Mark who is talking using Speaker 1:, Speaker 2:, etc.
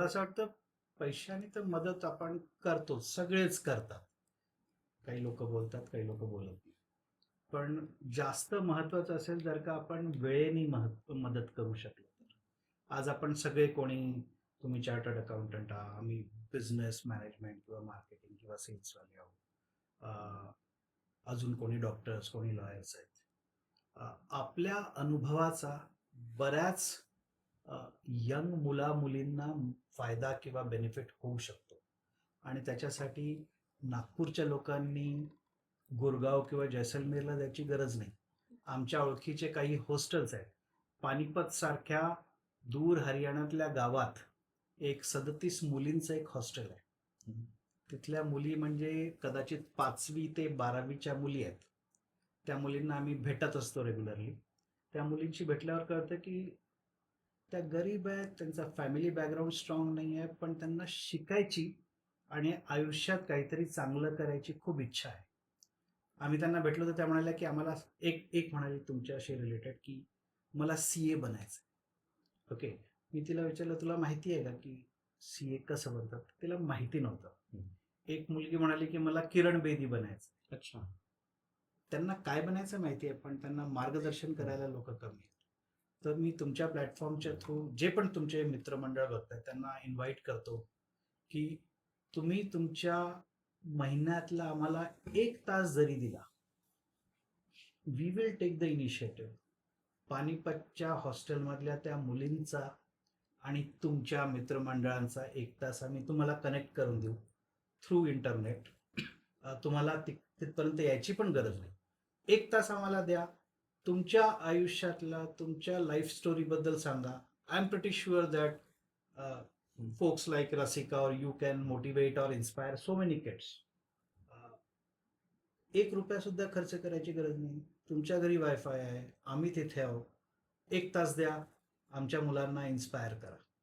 Speaker 1: असं वाटतं पैशाने तर मदत आपण करतो, सगळेच करतात. काही लोक बोलतात, काही लोक बोलत नाही. पण जास्त महत्वाचं असेल जर का आपण वेळेने मदत करू शकलो तर. आज आपण सगळे कोणी, तुम्ही चार्टर्ड अकाउंटंट आहात, आम्ही बिझनेस मॅनेजमेंट किंवा मार्केटिंग किंवा सेल्सवाले आहोत, अजून कोणी डॉक्टर्स, कोणी लॉयर्स आहेत. आपल्या अनुभवाचा बऱ्याच यंग मुला मुलींना फायदा किंवा बेनिफिट होऊ शकतो. आणि त्याच्यासाठी नागपूरच्या लोकांनी गुरगाव किंवा जैसलमेरला जायची गरज नाही. आमच्या ओळखीचे काही हॉस्टेल्स आहेत. पानिपत सारख्या दूर हरियाणातल्या गावात एक 37 मुलींचं एक हॉस्टेल आहे. तिथल्या मुली म्हणजे कदाचित 5वी ते 12वीच्या मुली आहेत. त्या मुलींना आम्ही भेटत असतो रेग्युलरली. त्या मुलींशी भेटल्यावर कळतं की त्या गरीब आहेत, त्यांचा फॅमिली बॅकग्राऊंड स्ट्रॉंग नाही आहे, पण त्यांना शिकायची आणि आयुष्यात काहीतरी चांगलं करायची खूप इच्छा आहे. आम्ही त्यांना भेटलो तर त्या म्हणाल्या की आम्हाला एक एक म्हणाले तुमच्याशी रिलेटेड की मला CA बनायचं. ओके. मी तिला विचारलं तुला माहिती आहे का की CA कसं बनतात? तिला माहिती नव्हतं. एक मुलगी म्हणाली की मला किरण बेदी बनायचं.
Speaker 2: अच्छा.
Speaker 1: त्यांना काय बनायचं माहिती आहे, पण त्यांना मार्गदर्शन करायला लोक कमी आहेत. तर मी तुमच्या प्लॅटफॉर्मच्या थ्रू जे पण तुमचे मित्रमंडळ बघतायत त्यांना इन्व्हाइट करतो की तुम्ही तुमच्या महिन्यातला आम्हाला 1 तास जरी दिला, we will take the initiative. पानिपतच्या हॉस्टेलमधल्या त्या मुलींचा आणि तुमच्या मित्रमंडळांचा 1 तास आम्ही तुम्हाला कनेक्ट करून देऊ थ्रू इंटरनेट. तुम्हाला तिथपर्यंत यायची पण गरज नाही. 1 तास आम्हाला द्या, तुमच्या आयुष्यातला तुमच्या लाईफ स्टोरी बद्दल सांगा. I am pretty sure that folks like Rasika or you can motivate or inspire so many kids. 1 रुपया सुद्धा खर्च करायची गरज नाही. तुमच्या घरी वायफाय आहे, आम्ही तिथे आहोत. 1 तास द्या, आमच्या मुलांना इन्स्पायर करा.